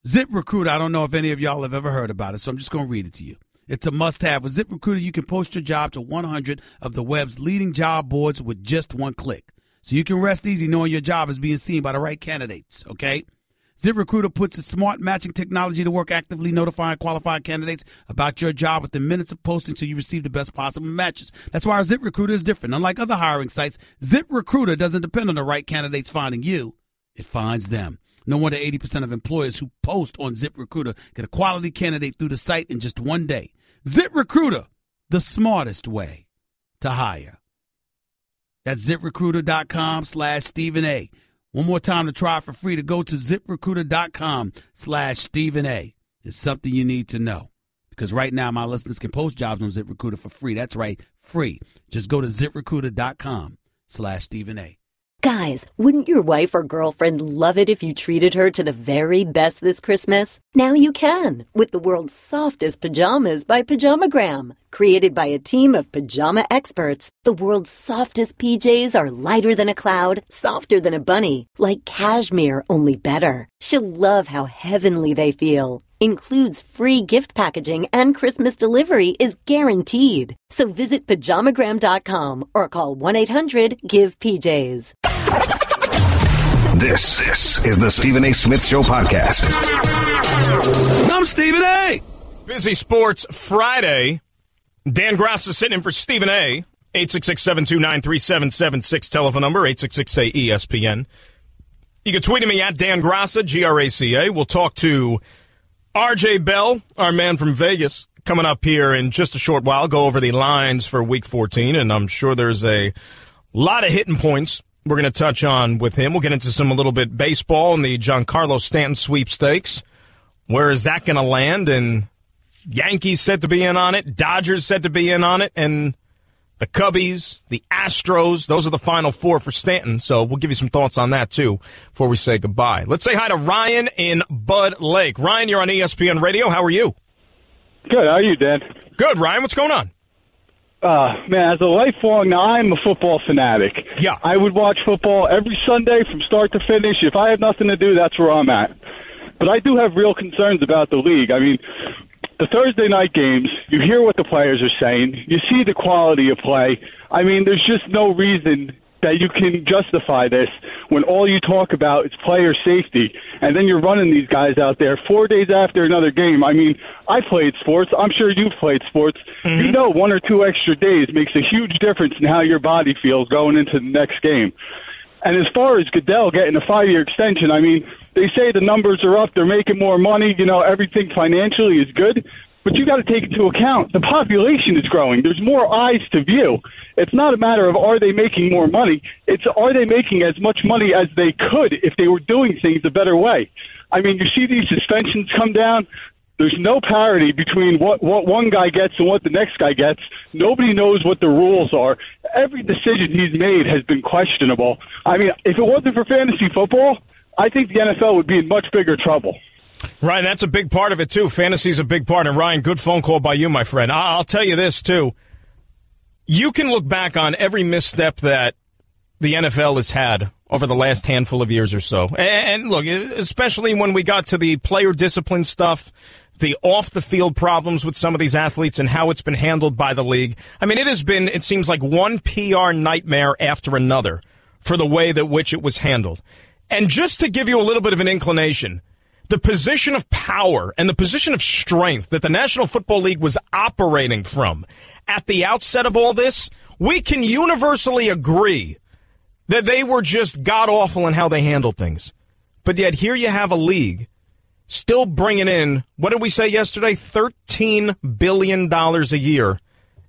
ZipRecruiter, I don't know if any of y'all have ever heard about it, so I'm just going to read it to you. It's a must-have. With ZipRecruiter, you can post your job to 100 of the web's leading job boards with just one click. So you can rest easy knowing your job is being seen by the right candidates, okay? ZipRecruiter puts its smart matching technology to work, actively notifying qualified candidates about your job within minutes of posting so you receive the best possible matches. That's why our ZipRecruiter is different. Unlike other hiring sites, ZipRecruiter doesn't depend on the right candidates finding you. It finds them. No wonder 80% of employers who post on ZipRecruiter get a quality candidate through the site in just one day. ZipRecruiter, the smartest way to hire. That's ZipRecruiter.com/Stephen A. One more time to try it for free, to go to ZipRecruiter.com/Stephen A. It's something you need to know. Because right now, my listeners can post jobs on ZipRecruiter for free. That's right, free. Just go to ZipRecruiter.com/Stephen A. Guys, wouldn't your wife or girlfriend love it if you treated her to the very best this Christmas? Now you can, with the world's softest pajamas by Pajamagram. Created by a team of pajama experts, the world's softest PJs are lighter than a cloud, softer than a bunny, like cashmere, only better. She'll love how heavenly they feel. Includes free gift packaging and Christmas delivery is guaranteed. So visit pajamagram.com or call 1-800-GIVE-PJs. This is the Stephen A. Smith Show podcast. I'm Stephen A. Busy Sports Friday. Dan Graca sitting in for Stephen A. 866-729-3776 telephone number, 866-ESPN. You can tweet at me at Dan Graca, Graca. We'll talk to RJ Bell, our man from Vegas, coming up here in just a short while. Go over the lines for Week 14, and I'm sure there's a lot of hitting points we're going to touch on with him. We'll get into a little bit baseball and the Giancarlo Stanton sweepstakes. Where is that going to land? And Yankees set to be in on it, Dodgers set to be in on it, and the Cubbies, the Astros, those are the final four for Stanton. So we'll give you some thoughts on that, too, before we say goodbye. Let's say hi to Ryan in Bud Lake. Ryan, you're on ESPN Radio. How are you? Good. How are you, Dan? Good, Ryan. What's going on? Man, as a lifelong, now I'm a football fanatic. Yeah. I would watch football every Sunday from start to finish. If I have nothing to do, that's where I'm at. But I do have real concerns about the league. I mean, the Thursday night games, you hear what the players are saying. You see the quality of play. I mean, there's just no reason that you can justify this when all you talk about is player safety. And then you're running these guys out there 4 days after another game. I mean, I played sports. I'm sure you've played sports. Mm-hmm. You know 1 or 2 extra days makes a huge difference in how your body feels going into the next game. And as far as Goodell getting a 5-year extension, I mean, they say the numbers are up, they're making more money, you know, everything financially is good. But you got to take into account the population is growing. There's more eyes to view. It's not a matter of are they making more money. It's are they making as much money as they could if they were doing things a better way. I mean, you see these suspensions come down. There's no parity between what one guy gets and what the next guy gets. Nobody knows what the rules are. Every decision he's made has been questionable. I mean, if it wasn't for fantasy football, I think the NFL would be in much bigger trouble. Ryan, that's a big part of it, too. Fantasy's a big part. And, Ryan, good phone call by you, my friend. I'll tell you this, too. You can look back on every misstep that the NFL has had over the last handful of years or so. And, look, especially when we got to the player discipline stuff, the off-the-field problems with some of these athletes and how it's been handled by the league. I mean, it has been, it seems like, one PR nightmare after another for the way that which it was handled. And just to give you a little bit of an inclination, the position of power and the position of strength that the National Football League was operating from at the outset of all this, we can universally agree that they were just god-awful in how they handled things. But yet here you have a league still bringing in, what did we say yesterday, $13 billion a year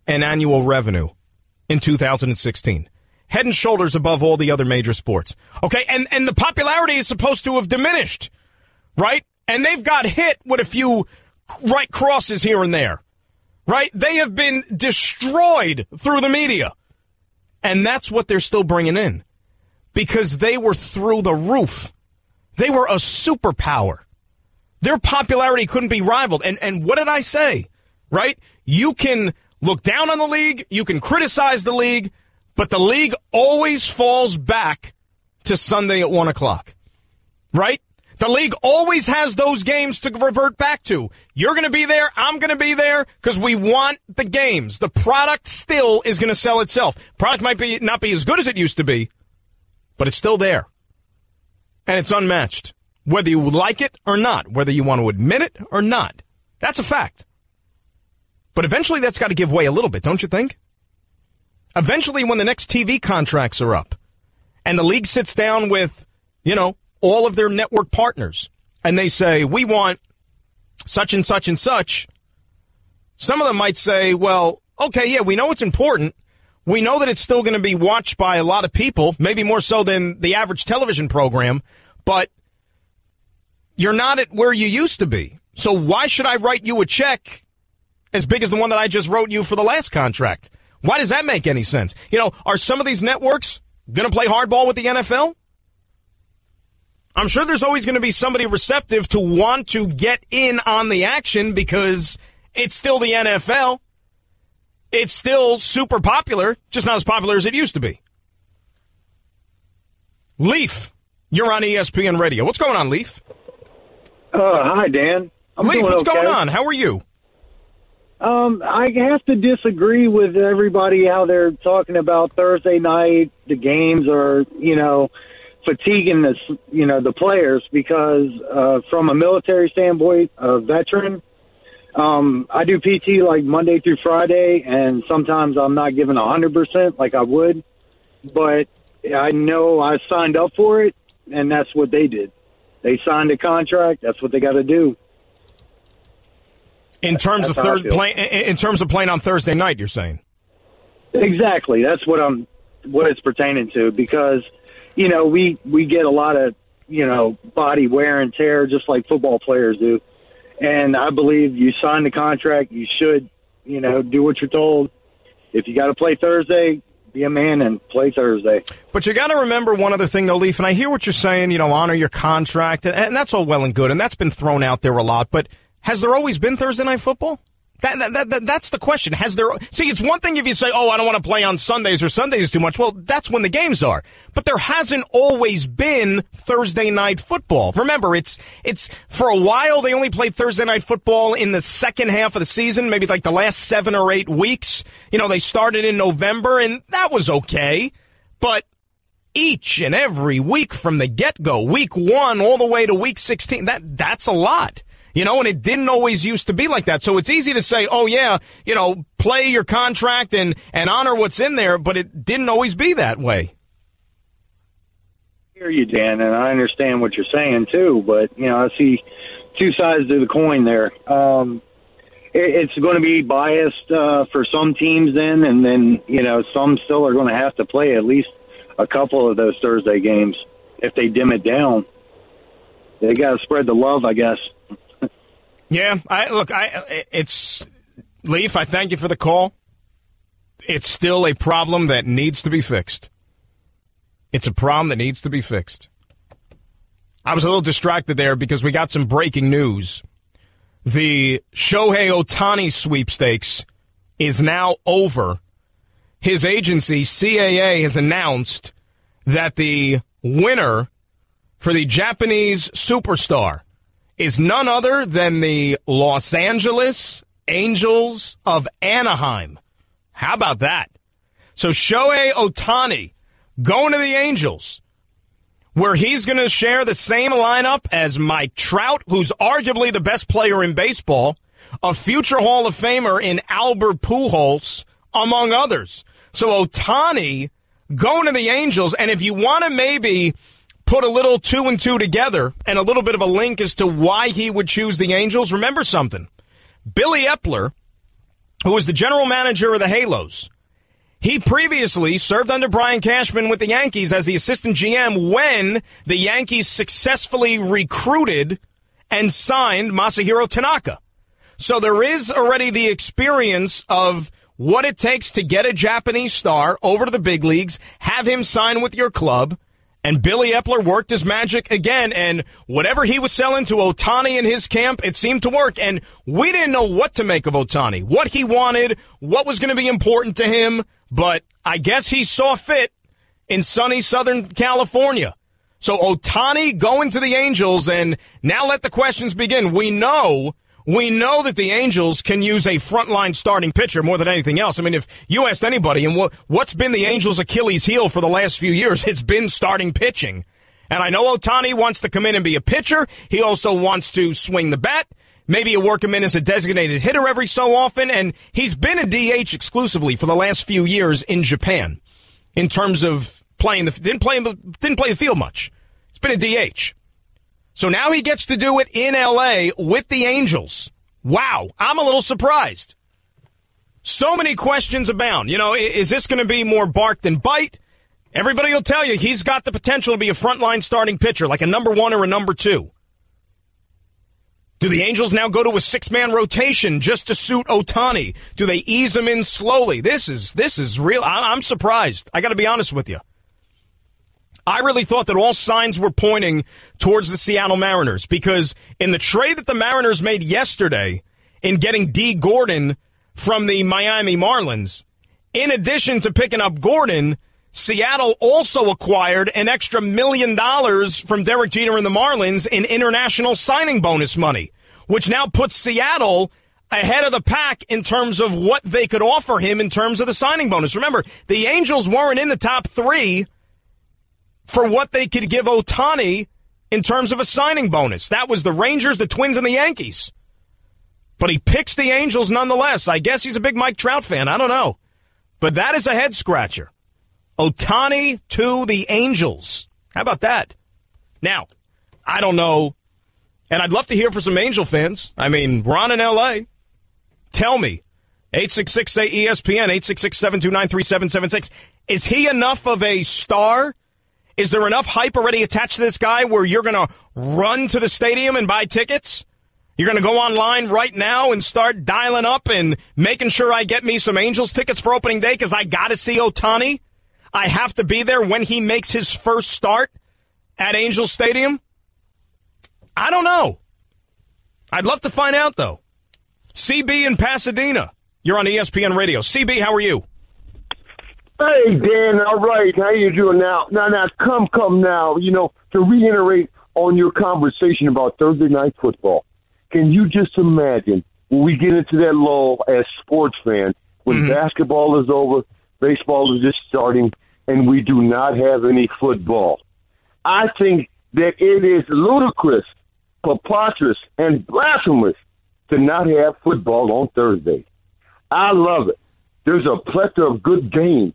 in annual revenue in 2016. Head and shoulders above all the other major sports. Okay, and the popularity is supposed to have diminished. Right? And they've got hit with a few right crosses here and there. Right? They have been destroyed through the media. And that's what they're still bringing in. Because they were through the roof. They were a superpower. Their popularity couldn't be rivaled. And what did I say? Right? You can look down on the league. You can criticize the league. But the league always falls back to Sunday at 1 o'clock. Right? The league always has those games to revert back to. You're going to be there. I'm going to be there because we want the games. The product still is going to sell itself. Product might not be as good as it used to be, but it's still there. And it's unmatched. Whether you like it or not, whether you want to admit it or not. That's a fact. But eventually that's got to give way a little bit, don't you think? Eventually when the next TV contracts are up and the league sits down with, all of their network partners, and they say, we want such and such and such, some of them might say, well, okay, yeah, we know it's important. We know that it's still going to be watched by a lot of people, maybe more so than the average television program, but you're not at where you used to be. So why should I write you a check as big as the one that I just wrote you for the last contract? Why does that make any sense? Are some of these networks going to play hardball with the NFL? I'm sure there's always going to be somebody receptive to want to get in on the action because it's still the NFL. It's still super popular, just not as popular as it used to be. Leaf, you're on ESPN Radio. What's going on, Leaf? Hi, Dan. Leaf, what's going on? How are you? I have to disagree with everybody how they're talking about Thursday night. The games are, fatiguing the players because from a military standpoint, a veteran, I do PT like Monday through Friday, and sometimes I'm not giving 100% like I would, but I know I signed up for it, and that's what they did. They signed a contract. That's what they got to do. In terms of playing on Thursday night, you're saying? Exactly. That's what it's pertaining to because, we get a lot of, body wear and tear just like football players do. And I believe you sign the contract, you should, do what you're told. If you got to play Thursday, be a man and play Thursday. But you got to remember one other thing, though, Leaf, and I hear what you're saying, honor your contract, and that's all well and good, and that's been thrown out there a lot, but has there always been Thursday night football? That's the question. See, it's one thing if you say, I don't want to play on Sundays or Sundays is too much. Well, that's when the games are. But there hasn't always been Thursday night football. Remember, it's for a while they only played Thursday night football in the second half of the season, maybe like the last 7 or 8 weeks. They started in November, and that was okay. But each and every week from the get-go, week 1 all the way to week 16, that's a lot. And it didn't always used to be like that. So it's easy to say, play your contract and honor what's in there, but it didn't always be that way. I hear you, Dan, and I understand what you're saying, too. But, I see two sides to the coin there. It's going to be biased for some teams then, and then, some still are going to have to play at least a couple of those Thursday games if they dim it down. They got to spread the love, I guess. Yeah, it's Leaf, I thank you for the call. It's still a problem that needs to be fixed. It's a problem that needs to be fixed. I was a little distracted there because we got some breaking news. The Shohei Ohtani sweepstakes is now over. His agency, CAA, has announced that the winner for the Japanese superstar is none other than the Los Angeles Angels of Anaheim. How about that? So Shohei Ohtani going to the Angels, where he's going to share the same lineup as Mike Trout, who's arguably the best player in baseball, a future Hall of Famer in Albert Pujols, among others. So Ohtani going to the Angels, and if you want to maybe put a little 2 and 2 together and a little bit of a link as to why he would choose the Angels, remember something. Billy Epler, who was the general manager of the Halos, he previously served under Brian Cashman with the Yankees as the assistant GM when the Yankees successfully recruited and signed Masahiro Tanaka. So there is already the experience of what it takes to get a Japanese star over to the big leagues, have him sign with your club. And Billy Epler worked his magic again, and whatever he was selling to Ohtani in his camp, it seemed to work. And we didn't know what to make of Ohtani, what he wanted, what was going to be important to him, but I guess he saw fit in sunny Southern California. So Ohtani going to the Angels, and now let the questions begin. We know that the Angels can use a frontline starting pitcher more than anything else. I mean, if you asked anybody, and what's been the Angels' Achilles heel for the last few years, it's been starting pitching. And I know Ohtani wants to come in and be a pitcher. He also wants to swing the bat. Maybe you work him in as a designated hitter every so often, and he's been a DH exclusively for the last few years in Japan in terms of playing didn't play the field much. It's been a DH. So now he gets to do it in L.A. with the Angels. Wow, I'm a little surprised. So many questions abound. You know, is this going to be more bark than bite? Everybody will tell you he's got the potential to be a frontline starting pitcher, like a number 1 or a number 2. Do the Angels now go to a 6-man rotation just to suit Ohtani? Do they ease him in slowly? This is real. I'm surprised. I got to be honest with you. I really thought that all signs were pointing towards the Seattle Mariners because in the trade that the Mariners made yesterday in getting D. Gordon from the Miami Marlins, in addition to picking up Gordon, Seattle also acquired an extra $1 million from Derek Jeter and the Marlins in international signing bonus money, which now puts Seattle ahead of the pack in terms of what they could offer him in terms of the signing bonus. Remember, the Angels weren't in the top 3 for what they could give Ohtani in terms of a signing bonus. That was the Rangers, the Twins, and the Yankees. But he picks the Angels nonetheless. I guess he's a big Mike Trout fan. I don't know. But that is a head-scratcher. Ohtani to the Angels. How about that? Now, I don't know, and I'd love to hear from some Angel fans. I mean, we're on in L.A. Tell me. 866-SAY-ESPN, 866-729-3776. Is he enough of a star? Is there enough hype already attached to this guy where you're going to run to the stadium and buy tickets? You're going to go online right now and start dialing up and making sure I get me some Angels tickets for opening day because I got to see Ohtani? I have to be there when he makes his first start at Angel Stadium? I don't know. I'd love to find out, though. CB in Pasadena. You're on ESPN Radio. CB, how are you? Hey, Dan, all right. How you doing now? Now, come now. You know, to reiterate on your conversation about Thursday night football, can you just imagine when we get into that lull as sports fans, when basketball is over, baseball is just starting, and we do not have any football? I think that it is ludicrous, preposterous, and blasphemous to not have football on Thursday. I love it. There's a plethora of good games.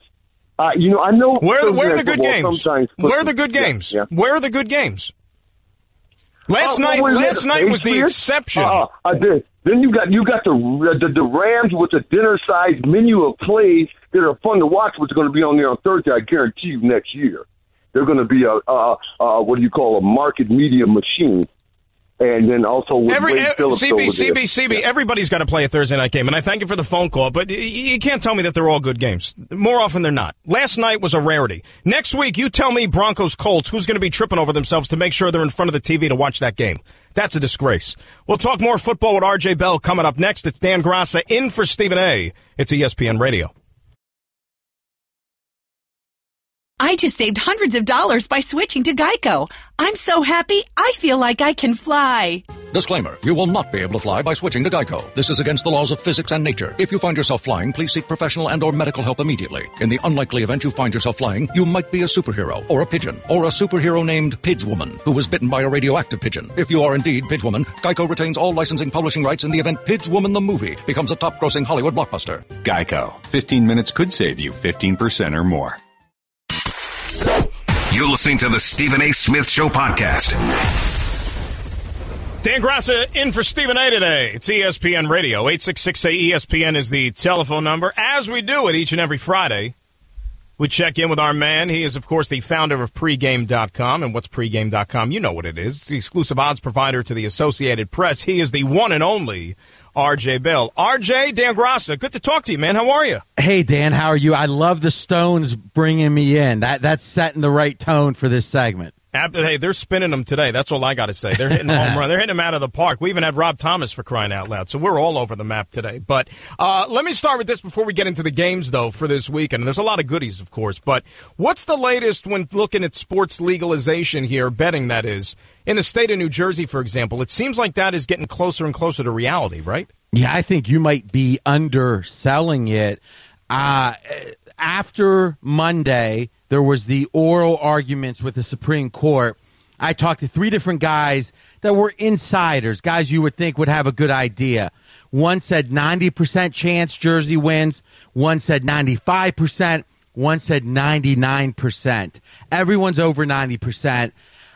I know. Where are the good games? Where are the good games? Yeah. Where are the good games? Last night was the exception. Then you got the Rams with a dinner-sized menu of plays that are fun to watch, which are going to be on there on Thursday. I guarantee you next year. They're going to be a market media machine. And then also with Wade Phillips CB, everybody's got to play a Thursday night game, and I thank you for the phone call, but you can't tell me that they're all good games. More often than not. Last night was a rarity. Next week, you tell me Broncos-Colts, who's going to be tripping over themselves to make sure they're in front of the TV to watch that game. That's a disgrace. We'll talk more football with R.J. Bell coming up next. It's Dan Graca in for Stephen A. It's ESPN Radio. I just saved hundreds of dollars by switching to Geico. I'm so happy, I feel like I can fly. Disclaimer, you will not be able to fly by switching to Geico. This is against the laws of physics and nature. If you find yourself flying, please seek professional and or medical help immediately. In the unlikely event you find yourself flying, you might be a superhero, or a pigeon, or a superhero named Pidgewoman, who was bitten by a radioactive pigeon. If you are indeed Pidgewoman, Geico retains all licensing publishing rights in the event Pidgewoman the movie becomes a top-grossing Hollywood blockbuster. Geico. 15 minutes could save you 15% or more. You're listening to the Stephen A. Smith Show podcast. Dan Graca in for Stephen A. today. It's ESPN Radio. 866-ESPN is the telephone number. As we do it each and every Friday, we check in with our man. He is, of course, the founder of pregame.com. And what's pregame.com? You know what it is. It's the exclusive odds provider to the Associated Press. He is the one and only R.J. Bell. R.J., Dan Graca, good to talk to you, man. How are you? Hey, Dan, how are you? I love the Stones bringing me in. That's setting the right tone for this segment. Hey, they're spinning them today. That's all I got to say. They're hitting home run. They're hitting them out of the park. We even had Rob Thomas for crying out loud. So we're all over the map today. But let me start with this before we get into the games, though, for this weekend. There's a lot of goodies, of course. But what's the latest when looking at sports legalization here, betting that is, in the state of New Jersey, for example? It seems like that is getting closer and closer to reality, right? Yeah, I think you might be underselling it. After Monday, there was the oral arguments with the Supreme Court. I talked to 3 different guys that were insiders, guys you would think would have a good idea. One said 90% chance Jersey wins. One said 95%. One said 99%. Everyone's over 90%.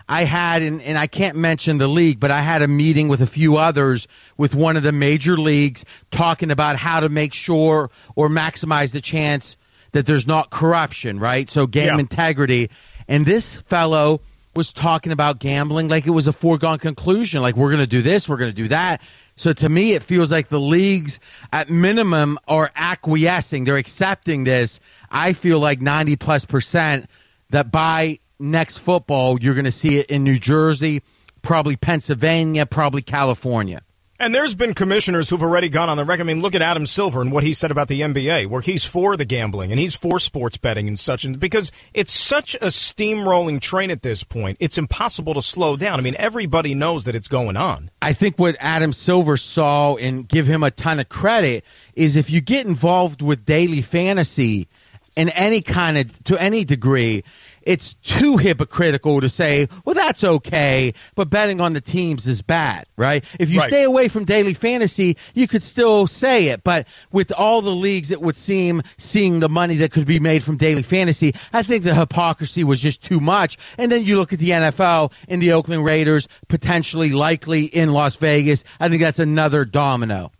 I had, and I can't mention the league, but I had a meeting with a few others with one of the major leagues talking about how to make sure or maximize the chance that there's not corruption, right? So game integrity. And this fellow was talking about gambling like it was a foregone conclusion, like we're going to do this, we're going to do that. So to me, it feels like the leagues at minimum are acquiescing. They're accepting this. I feel like 90+% that by next football, you're going to see it in New Jersey, probably Pennsylvania, probably California. And there's been commissioners who've already gone on the record. I mean, look at Adam Silver and what he said about the NBA, where he's for the gambling and he's for sports betting and such. And because it's such a steamrolling train at this point, it's impossible to slow down. I mean, everybody knows that it's going on. I think what Adam Silver saw, and give him a ton of credit, is if you get involved with daily fantasy in any kind of, to any degree, it's too hypocritical to say, well, that's okay, but betting on the teams is bad, right? If you stay away from daily fantasy, you could still say it. But with all the leagues, it would seem, seeing the money that could be made from daily fantasy, I think the hypocrisy was just too much. And then you look at the NFL and the Oakland Raiders, potentially likely in Las Vegas. I think that's another domino.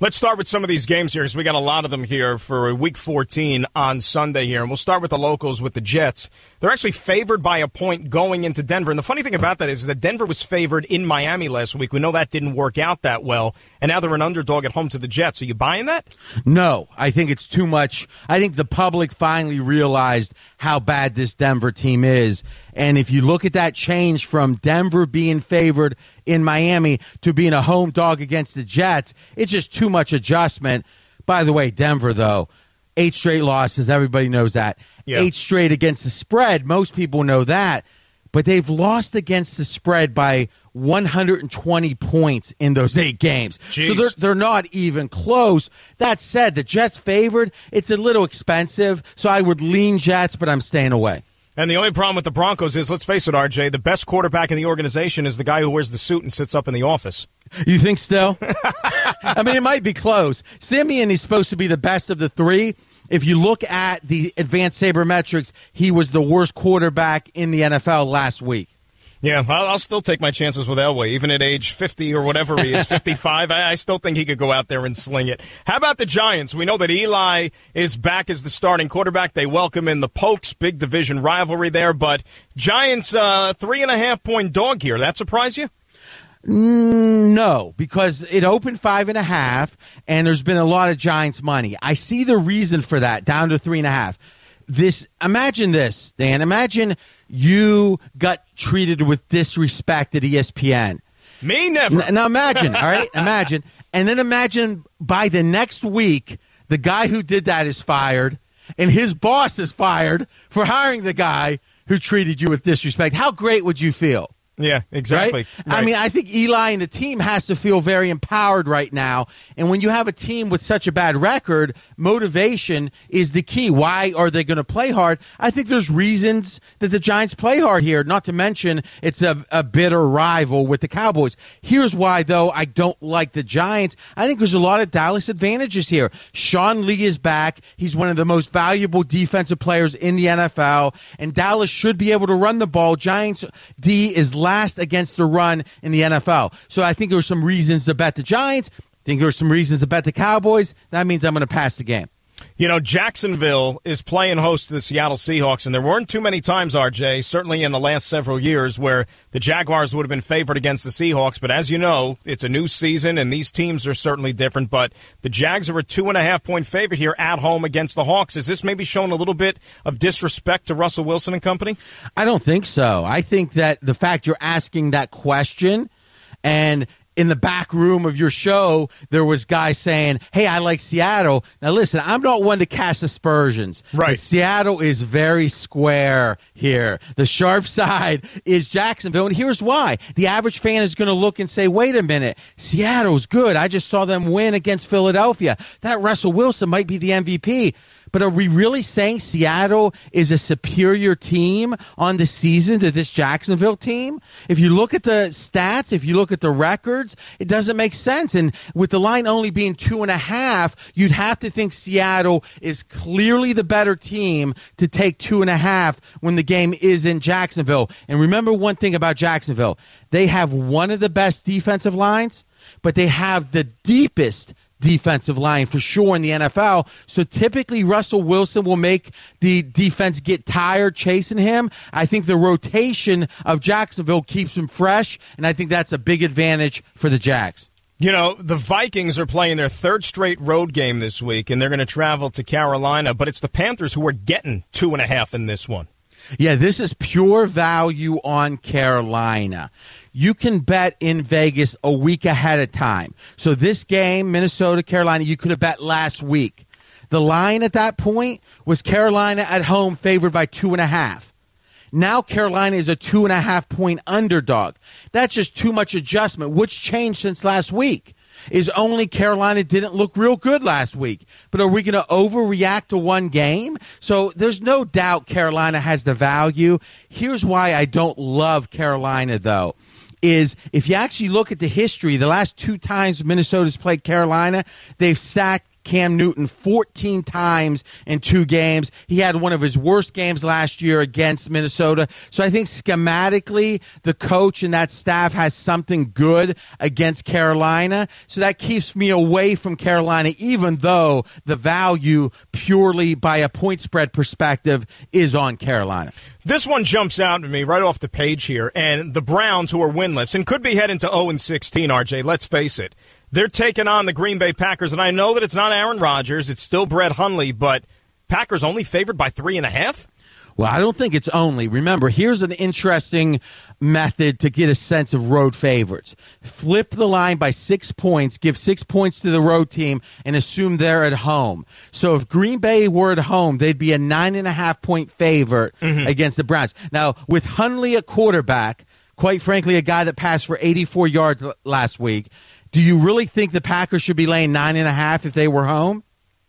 Let's start with some of these games here, because we got a lot of them here for Week 14 on Sunday here. And we'll start with the locals with the Jets. They're actually favored by a point going into Denver. And the funny thing about that is that Denver was favored in Miami last week. We know that didn't work out that well. And now they're an underdog at home to the Jets. Are you buying that? No, I think it's too much. I think the public finally realized how bad this Denver team is. And if you look at that change from Denver being favored in Miami to being a home dog against the Jets, it's just too much adjustment. By the way, Denver, though, 8 straight losses. Everybody knows that. Yeah. 8 straight against the spread. Most people know that. But they've lost against the spread by 120 points in those 8 games. Jeez. So they're not even close. That said, the Jets favored. It's a little expensive, so I would lean Jets, but I'm staying away. And the only problem with the Broncos is, let's face it, RJ, the best quarterback in the organization is the guy who wears the suit and sits up in the office. You think still? I mean, it might be close. Simeon is supposed to be the best of the 3. If you look at the advanced sabermetrics, he was the worst quarterback in the NFL last week. Yeah, I'll still take my chances with Elway, even at age 50 or whatever he is, 55. I still think he could go out there and sling it. How about the Giants? We know that Eli is back as the starting quarterback. They welcome in the Pokes, big division rivalry there. But Giants, 3.5-point dog here. That surprise you? No, because it opened 5.5, and there's been a lot of Giants money. I see the reason for that, down to 3.5. Imagine this, Dan. Imagine you got treated with disrespect at ESPN. Me, never. Now imagine, all right? Imagine. And then imagine by the next week, the guy who did that is fired, and his boss is fired for hiring the guy who treated you with disrespect. How great would you feel? Yeah, exactly. Right? I mean, I think Eli and the team has to feel very empowered right now. And when you have a team with such a bad record, motivation is the key. Why are they going to play hard? I think there's reasons that the Giants play hard here, not to mention it's a bitter rival with the Cowboys. Here's why, though, I don't like the Giants. I think there's a lot of Dallas advantages here. Sean Lee is back. He's one of the most valuable defensive players in the NFL, and Dallas should be able to run the ball. Giants D is last against the run in the NFL. So I think there's some reasons to bet the Giants. I think there's some reasons to bet the Cowboys. That means I'm going to pass the game. You know, Jacksonville is playing host to the Seattle Seahawks, and there weren't too many times, RJ, certainly in the last several years, where the Jaguars would have been favored against the Seahawks. But as you know, it's a new season, and these teams are certainly different. But the Jags are a 2.5-point favorite here at home against the Hawks. Is this maybe showing a little bit of disrespect to Russell Wilson and company? I don't think so. I think that the fact you're asking that question, and in the back room of your show, there was guys saying, hey, I like Seattle. Now, listen, I'm not one to cast aspersions. Right. Seattle is very square here. The sharp side is Jacksonville, and here's why. The average fan is going to look and say, wait a minute, Seattle's good. I just saw them win against Philadelphia. That Russell Wilson might be the MVP. But are we really saying Seattle is a superior team on the season to this Jacksonville team? If you look at the stats, if you look at the records, it doesn't make sense. And with the line only being 2.5, you'd have to think Seattle is clearly the better team to take 2.5 when the game is in Jacksonville. And remember one thing about Jacksonville. They have one of the best defensive lines, but they have the deepest defensive line for sure in the NFL. So typically Russell Wilson will make the defense get tired chasing him. I think the rotation of Jacksonville keeps him fresh, and I think that's a big advantage for the Jags. You know, the Vikings are playing their third straight road game this week, and they're going to travel to Carolina, but it's the Panthers who are getting 2.5 in this one. Yeah, this is pure value on Carolina. You can bet in Vegas a week ahead of time. So this game, Minnesota, Carolina, you could have bet last week. The line at that point was Carolina at home favored by 2.5. Now Carolina is a 2.5-point underdog. That's just too much adjustment. What's changed since last week is only Carolina didn't look real good last week. But are we going to overreact to one game? So there's no doubt Carolina has the value. Here's why I don't love Carolina, though, is if you actually look at the history, the last 2 times Minnesota's played Carolina, they've sacked Cam Newton 14 times in 2 games. He had one of his worst games last year against Minnesota. So I think schematically the coach and that staff has something good against Carolina. So that keeps me away from Carolina, even though the value purely by a point spread perspective is on Carolina. This one jumps out at me right off the page here, and the Browns, who are winless and could be heading to 0-16, RJ, let's face it. They're taking on the Green Bay Packers, and I know that it's not Aaron Rodgers, it's still Brett Hundley, but Packers only favored by 3.5? Well, I don't think it's only. Remember, here's an interesting method to get a sense of road favorites. Flip the line by 6 points, give 6 points to the road team, and assume they're at home. So if Green Bay were at home, they'd be a 9.5-point favorite against the Browns. Now, with Hundley at quarterback, quite frankly, a guy that passed for 84 yards last week, do you really think the Packers should be laying 9.5 if they were home?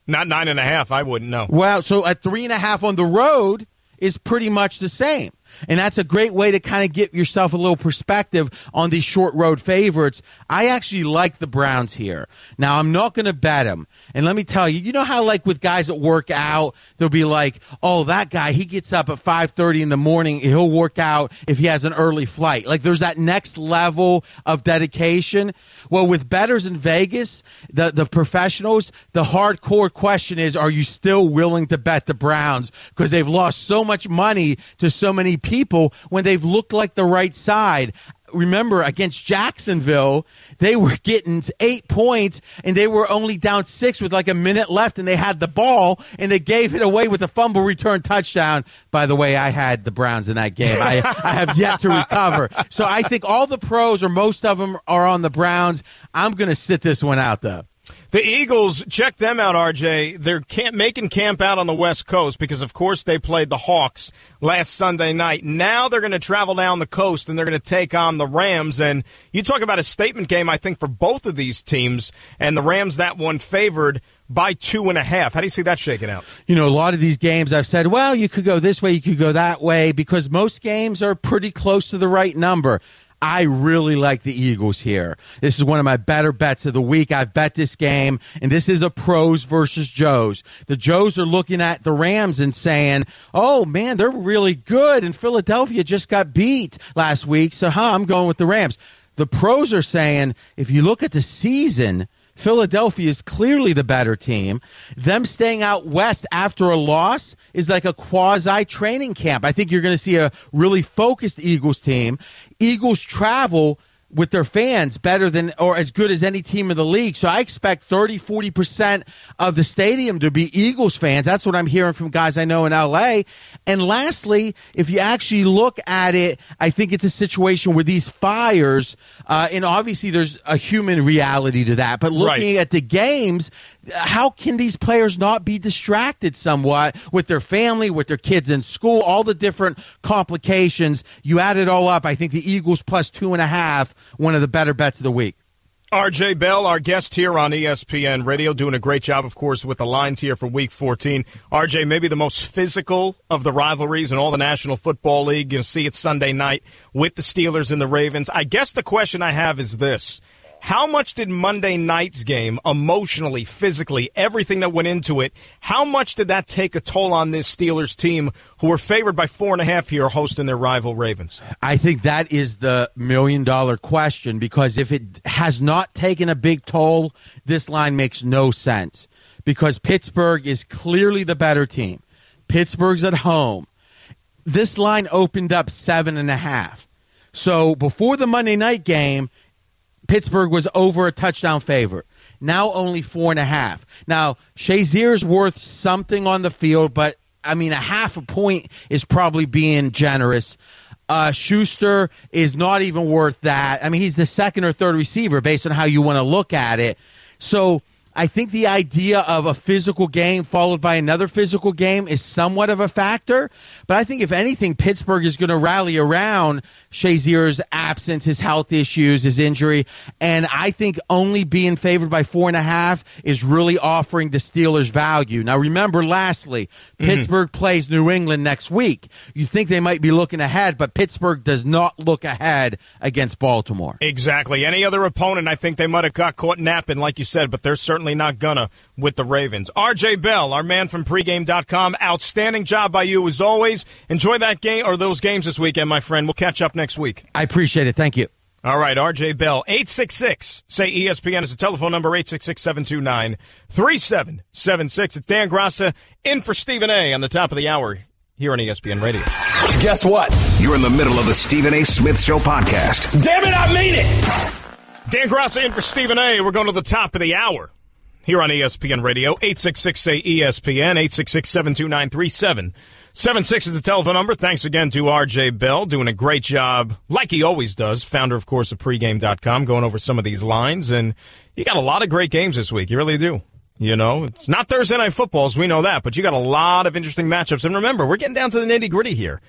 Not 9.5, I wouldn't know. Well, so at 3.5 on the road is pretty much the same. And that's a great way to kind of get yourself a little perspective on these short road favorites. I actually like the Browns here. Now, I'm not going to bet them. And let me tell you, you know how like with guys that work out, they'll be like, oh, that guy, he gets up at 5:30 in the morning. He'll work out if he has an early flight. Like there's that next level of dedication. Well, with bettors in Vegas, the professionals, the hardcore question is, are you still willing to bet the Browns? Because they've lost so much money to so many people when they've looked like the right side. Remember, against Jacksonville, they were getting 8 points, and they were only down 6 with like a minute left, and they had the ball, and they gave it away with a fumble return touchdown. By the way, I had the Browns in that game. I have yet to recover. So I think all the pros, or most of them, are on the Browns. I'm going to sit this one out, though. The Eagles, check them out, RJ. They're making camp out on the West Coast because, of course, they played the Hawks last Sunday night. Now they're going to travel down the coast, and they're going to take on the Rams. And you talk about a statement game, I think, for both of these teams. And the Rams, that one favored by 2.5. How do you see that shaking out? You know, a lot of these games I've said, well, you could go this way, you could go that way, because most games are pretty close to the right number. I really like the Eagles here. This is one of my better bets of the week. I've bet this game, and this is a pros versus Joes. The Joes are looking at the Rams and saying, oh, man, they're really good, and Philadelphia just got beat last week, so I'm going with the Rams. The pros are saying, if you look at the season, Philadelphia is clearly the better team. Them staying out west after a loss is like a quasi-training camp. I think you're going to see a really focused Eagles team. Eagles travel with their fans better than or as good as any team in the league. So I expect 30-40% of the stadium to be Eagles fans. That's what I'm hearing from guys I know in L.A. And lastly, if you actually look at it, I think it's a situation where these fires, and obviously there's a human reality to that, but looking at the games, how can these players not be distracted somewhat with their family, with their kids in school, all the different complications? You add it all up, I think the Eagles plus 2.5, one of the better bets of the week. RJ Bell, our guest here on ESPN Radio, doing a great job, of course, with the lines here for Week 14. RJ, maybe the most physical of the rivalries in all the National Football League. You'll see it Sunday night with the Steelers and the Ravens. I guess the question I have is this. How much did Monday night's game, emotionally, physically, everything that went into it, how much did that take a toll on this Steelers team who were favored by 4.5 here hosting their rival Ravens? I think that is the million-dollar question, because if it has not taken a big toll, this line makes no sense, because Pittsburgh is clearly the better team. Pittsburgh's at home. This line opened up 7.5. So before the Monday night game, Pittsburgh was over a touchdown favorite. Now only 4.5. Now, Shazier's worth something on the field, but, I mean, a half a point is probably being generous. Schuster is not even worth that. I mean, he's the second or third receiver based on how you want to look at it. So I think the idea of a physical game followed by another physical game is somewhat of a factor. But I think, if anything, Pittsburgh is going to rally around Shazier's absence, his health issues, his injury. And I think only being favored by 4.5 is really offering the Steelers value. Now, remember, lastly, Pittsburgh plays New England next week. You think they might be looking ahead, but Pittsburgh does not look ahead against Baltimore. Exactly. Any other opponent, I think they might have got caught napping, like you said, but they're certainly not gonna with the Ravens. RJ Bell, our man from pregame.com, outstanding job by you as always. Enjoy that game or those games this weekend, my friend. We'll catch up next week. I appreciate it. Thank you. All right, RJ Bell, 866, say ESPN is the telephone number, 866-729-3776. It's Dan Graca in for Stephen A. on the top of the hour here on ESPN Radio. Guess what? You're in the middle of the Stephen A. Smith Show podcast. Damn it, I mean it! Dan Graca in for Stephen A. We're going to the top of the hour here on ESPN Radio. 866-say-ESPN, 866-729-3776 is the telephone number. Thanks again to RJ Bell, doing a great job, like he always does, founder, of course, of pregame.com, going over some of these lines. And you got a lot of great games this week. You really do. You know, it's not Thursday Night Footballs, we know that, but you got a lot of interesting matchups. And remember, we're getting down to the nitty-gritty here.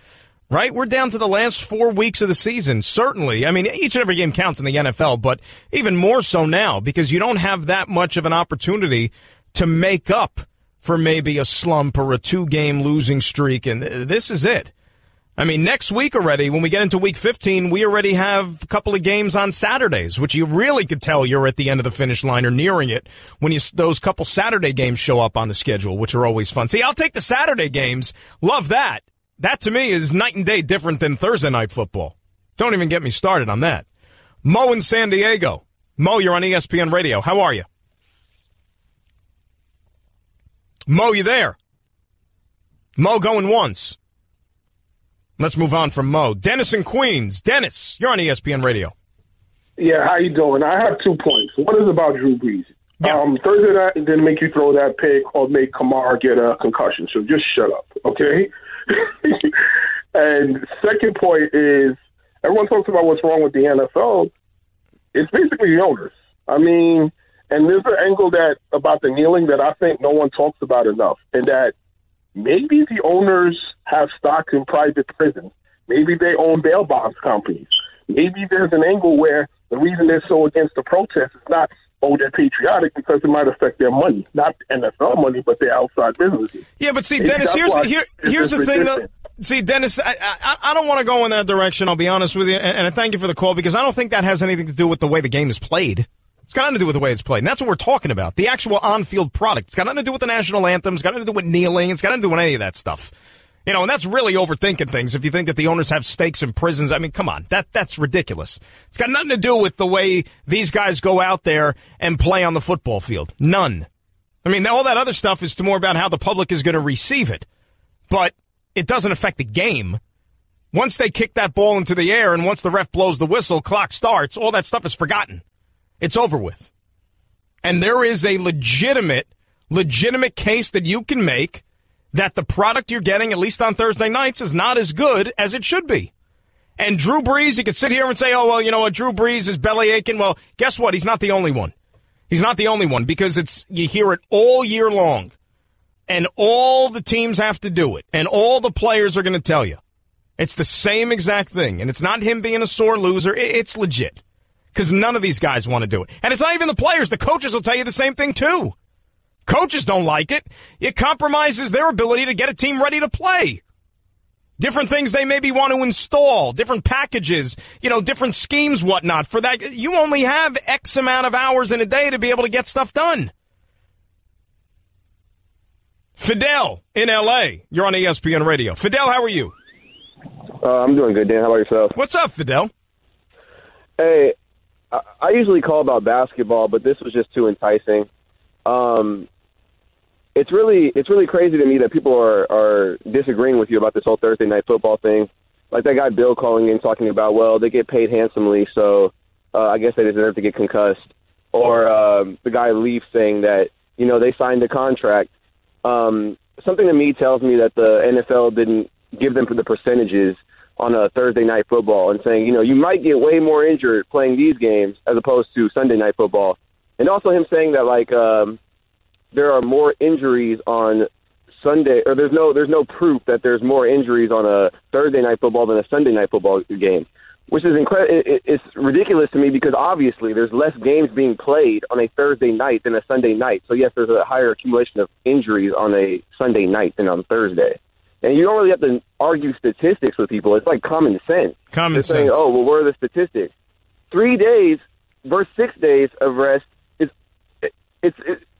Right? We're down to the last 4 weeks of the season, certainly. I mean, each and every game counts in the NFL, but even more so now because you don't have that much of an opportunity to make up for maybe a slump or a 2-game losing streak, and this is it. I mean, next week already, when we get into Week 15, we already have a couple of games on Saturdays, which you really could tell you're at the end of the finish line or nearing it when those couple Saturday games show up on the schedule, which are always fun. See, I'll take the Saturday games. Love that. That, to me, is night and day different than Thursday Night Football. Don't even get me started on that. Mo in San Diego. Mo, you're on ESPN Radio. How are you? Mo, you there? Mo going once. Let's move on from Mo. Dennis in Queens. Dennis, you're on ESPN Radio. Yeah, how you doing? I have 2 points. One is about Drew Brees. Yeah. Thursday night didn't make you throw that pick or make Kamara get a concussion, so just shut up, okay? And second point is, everyone talks about what's wrong with the NFL. It's basically the owners. I mean, and there's an angle about the kneeling that I think no one talks about enough, and that maybe the owners have stock in private prisons. Maybe they own bail bonds companies. Maybe there's an angle where the reason they're so against the protest is not, they're patriotic because it might affect their money, not NFL money, but their outside businesses. Yeah, but see, Dennis, here's the thing, though. See, Dennis, I don't want to go in that direction, I'll be honest with you, and I thank you for the call, because I don't think that has anything to do with the way the game is played. It's got nothing to do with the way it's played, and that's what we're talking about, the actual on-field product. It's got nothing to do with the national anthem. It's got nothing to do with kneeling. It's got nothing to do with any of that stuff. You know, and that's really overthinking things. If you think that the owners have stakes in prisons, I mean, come on, that's ridiculous. It's got nothing to do with the way these guys go out there and play on the football field. None. I mean, all that other stuff is more about how the public is going to receive it. But it doesn't affect the game. Once they kick that ball into the air and once the ref blows the whistle, clock starts, all that stuff is forgotten. It's over with. And there is a legitimate case that you can make that the product you're getting, at least on Thursday nights, is not as good as it should be. And Drew Brees, you could sit here and say, oh, well, you know what, Drew Brees is belly aching. Well, guess what? He's not the only one. He's not the only one because you hear it all year long. And all the teams have to do it. And all the players are going to tell you. It's the same exact thing. And it's not him being a sore loser. It's legit. Because none of these guys want to do it. And it's not even the players. The coaches will tell you the same thing, too. Coaches don't like it. It compromises their ability to get a team ready to play. Different things they maybe want to install, different packages, different schemes, whatnot. For that, you only have X amount of hours in a day to be able to get stuff done. Fidel in L.A., you're on ESPN Radio. Fidel, how are you? I'm doing good, Dan. How about yourself? What's up, Fidel? Hey, I usually call about basketball, but this was just too enticing. It's really crazy to me that people are disagreeing with you about this whole Thursday night football thing. Like that guy Bill calling in talking about, well, they get paid handsomely, so I guess they deserve to get concussed. Or the guy Leaf saying that, they signed a contract. Something to me tells me that the NFL didn't give them the percentages on a Thursday night football and saying, you might get way more injured playing these games as opposed to Sunday night football. And also him saying that, there are more injuries on Sunday, or there's no proof that there's more injuries on a Thursday night football than a Sunday night football game, which is it's ridiculous to me because obviously there's less games being played on a Thursday night than a Sunday night. So yes, there's a higher accumulation of injuries on a Sunday night than on Thursday. And you don't really have to argue statistics with people. It's like common sense. They're saying, oh, well, where are the statistics? 3 days versus 6 days of rest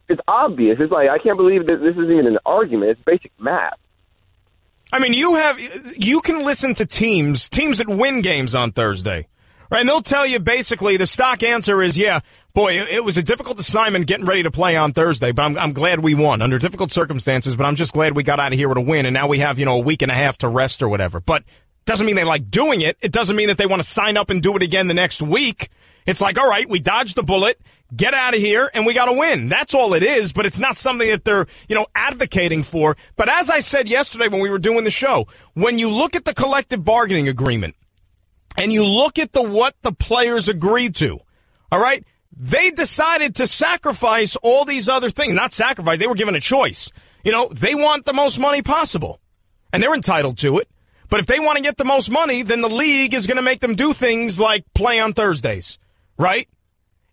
it's obvious. It's like, I can't believe that this isn't even an argument. It's basic math. I mean, you can listen to teams that win games on Thursday, right? And they'll tell you basically the stock answer is, yeah, boy, it was a difficult assignment getting ready to play on Thursday, but I'm glad we won under difficult circumstances, but I'm just glad we got out of here with a win, and now we have, a week and a half to rest or whatever. But doesn't mean they like doing it. It doesn't mean that they want to sign up and do it again the next week. It's like, all right, we dodged the bullet, get out of here, and we got to win. That's all it is, but it's not something that they're, advocating for. But as I said yesterday when we were doing the show, when you look at the collective bargaining agreement and you look at what the players agreed to, all right, they decided to sacrifice all these other things. Not sacrifice, they were given a choice. They want the most money possible, and they're entitled to it. But if they want to get the most money, then the league is going to make them do things like play on Thursdays. Right?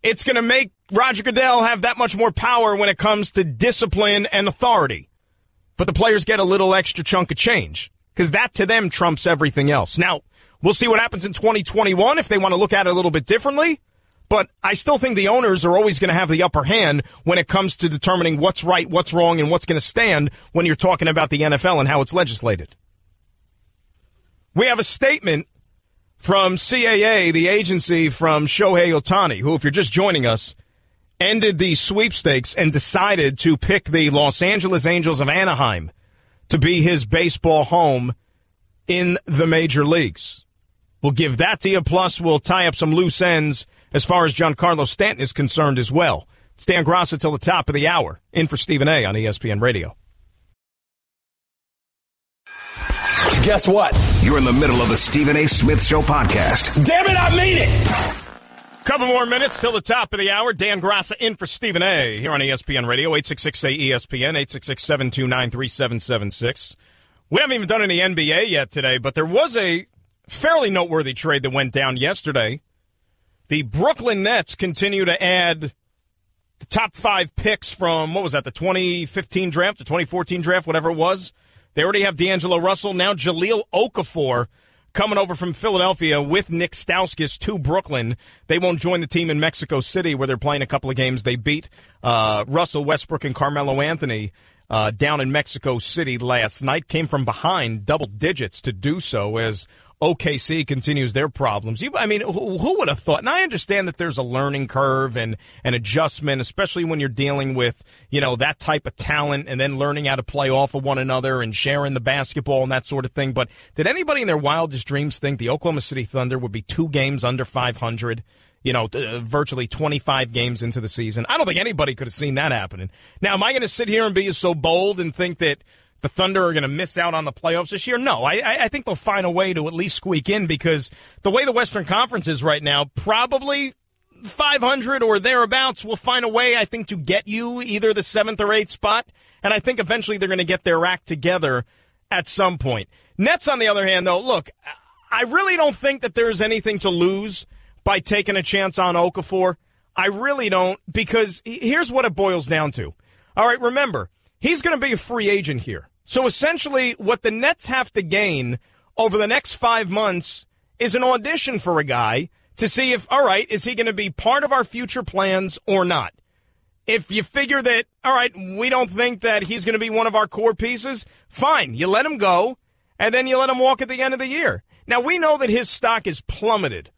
It's going to make Roger Goodell have that much more power when it comes to discipline and authority. But the players get a little extra chunk of change because that to them trumps everything else. Now, we'll see what happens in 2021 if they want to look at it a little bit differently. But I still think the owners are always going to have the upper hand when it comes to determining what's right, what's wrong, and what's going to stand when you're talking about the NFL and how it's legislated. We have a statement from CAA, the agency from Shohei Ohtani, who, if you're just joining us, ended the sweepstakes and decided to pick the Los Angeles Angels of Anaheim to be his baseball home in the major leagues. We'll give that to you, plus we'll tie up some loose ends as far as Giancarlo Stanton is concerned as well. It's Dan Graca till the top of the hour, in for Stephen A. on ESPN Radio. Guess what? You're in the middle of the Stephen A. Smith Show podcast. Damn it, I mean it! Couple more minutes till the top of the hour. Dan Graca in for Stephen A. here on ESPN Radio, 866-ESPN, 866-729-3776. We haven't even done any NBA yet today, but there was a fairly noteworthy trade that went down yesterday. The Brooklyn Nets continue to add the top 5 picks from, the 2015 draft, the 2014 draft, whatever it was. They already have D'Angelo Russell. Now Jahlil Okafor coming over from Philadelphia with Nick Stauskas to Brooklyn. They won't join the team in Mexico City where they're playing a couple of games. They beat Russell Westbrook and Carmelo Anthony down in Mexico City last night. Came from behind double digits to do so as OKC continues their problems. Who would have thought? And I understand that there's a learning curve and an adjustment, especially when you're dealing with, that type of talent and then learning how to play off of one another and sharing the basketball and that sort of thing. But did anybody in their wildest dreams think the Oklahoma City Thunder would be 2 games under 500? Virtually 25 games into the season. I don't think anybody could have seen that happening. Now, am I going to sit here and be so bold and think that the Thunder are going to miss out on the playoffs this year? No, I think they'll find a way to at least squeak in, because the way the Western Conference is right now, probably 500 or thereabouts will find a way, I think, to get you either the 7th or 8th spot. And I think eventually they're going to get their act together at some point. Nets, on the other hand, though, look, I really don't think that there's anything to lose by taking a chance on Okafor. I really don't, because here's what it boils down to. All right, remember, he's going to be a free agent here. So essentially what the Nets have to gain over the next 5 months is an audition for a guy to see if, all right, is he going to be part of our future plans or not? If you figure that, all right, we don't think that he's going to be one of our core pieces, fine, you let him go, and then you let him walk at the end of the year. Now, we know that his stock has plummeted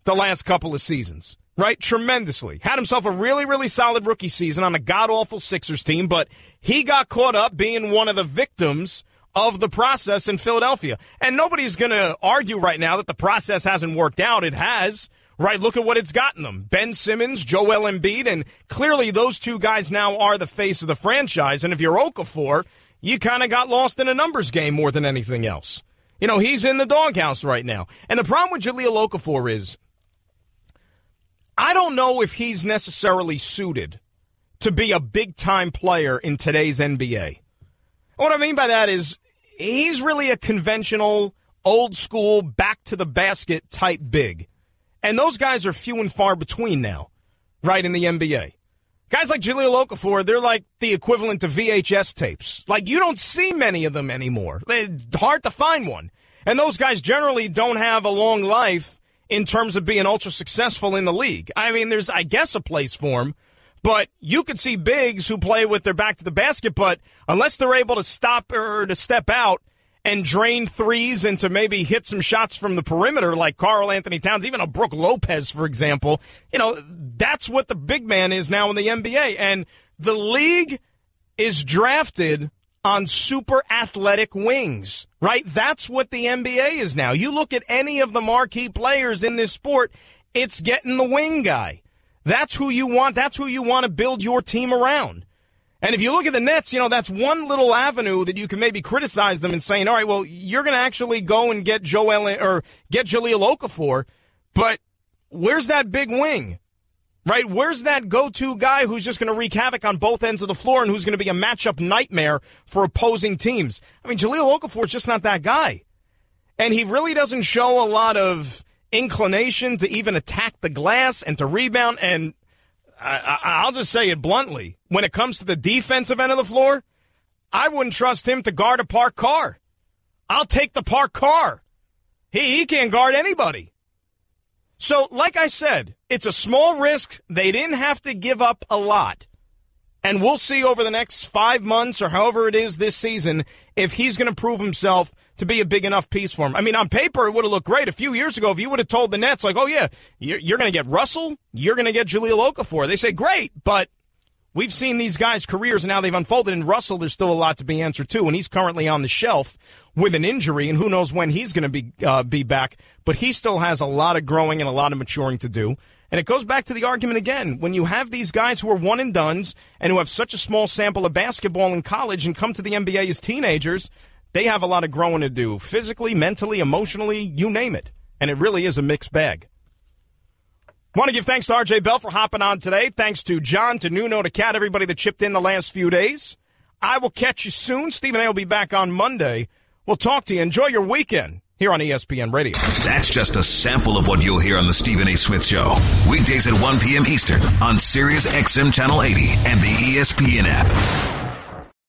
the last couple of seasons. Right? Tremendously. Had himself a really, really solid rookie season on a god-awful Sixers team, but he got caught up being one of the victims of the process in Philadelphia. And nobody's going to argue right now that the process hasn't worked out. It has. Right? Look at what it's gotten them. Ben Simmons, Joel Embiid, and clearly those two guys now are the face of the franchise. And if you're Okafor, you kind of got lost in a numbers game more than anything else. He's in the doghouse right now. And the problem with Jahlil Okafor is, I don't know if he's necessarily suited to be a big-time player in today's NBA. What I mean by that is he's really a conventional, old-school, back-to-the-basket type big. And those guys are few and far between now, right, in the NBA. Guys like Jahlil Okafor, they're like the equivalent to VHS tapes. Like, you don't see many of them anymore. It's hard to find one. And those guys generally don't have a long life in terms of being ultra successful in the league. I mean, there's, I guess, a place for him, but you could see bigs who play with their back to the basket, but unless they're able to stop or to step out and drain threes and to maybe hit some shots from the perimeter like Karl Anthony Towns, even a Brook Lopez, for example, that's what the big man is now in the NBA. And the league is drafted on super athletic wings, right? That's what the NBA is now. You look at any of the marquee players in this sport, it's getting the wing guy. That's who you want. That's who you want to build your team around. And if you look at the Nets, that's one little avenue that you can maybe criticize them and saying, all right, well, you're going to actually go and get Jahlil Okafor, but where's that big wing? Right? Where's that go-to guy who's just going to wreak havoc on both ends of the floor and who's going to be a matchup nightmare for opposing teams? I mean, Jahlil Okafor is just not that guy. And he really doesn't show a lot of inclination to even attack the glass and to rebound. And I'll just say it bluntly. When it comes to the defensive end of the floor, I wouldn't trust him to guard a parked car. I'll take the parked car. He can't guard anybody. So, like I said, it's a small risk. They didn't have to give up a lot. And we'll see over the next 5 months or however it is this season if he's going to prove himself to be a big enough piece for him. I mean, on paper, it would have looked great. A few years ago, if you would have told the Nets, like, oh, yeah, you're going to get Russell, you're going to get Jahlil Okafor. They say, great, but we've seen these guys' careers and how they've unfolded. And Russell, there's still a lot to be answered, too. And he's currently on the shelf with an injury, and who knows when he's going to be back. But he still has a lot of growing and a lot of maturing to do. And it goes back to the argument again. When you have these guys who are one-and-dones and who have such a small sample of basketball in college and come to the NBA as teenagers, they have a lot of growing to do, physically, mentally, emotionally, you name it. And it really is a mixed bag. Want to give thanks to RJ Bell for hopping on today. Thanks to John, to Nuno, to Kat, everybody that chipped in the last few days. I will catch you soon. Steve and I will be back on Monday. We'll talk to you. Enjoy your weekend here on ESPN Radio. That's just a sample of what you'll hear on the Stephen A. Smith Show. Weekdays at 1 p.m. Eastern on Sirius XM Channel 80 and the ESPN app.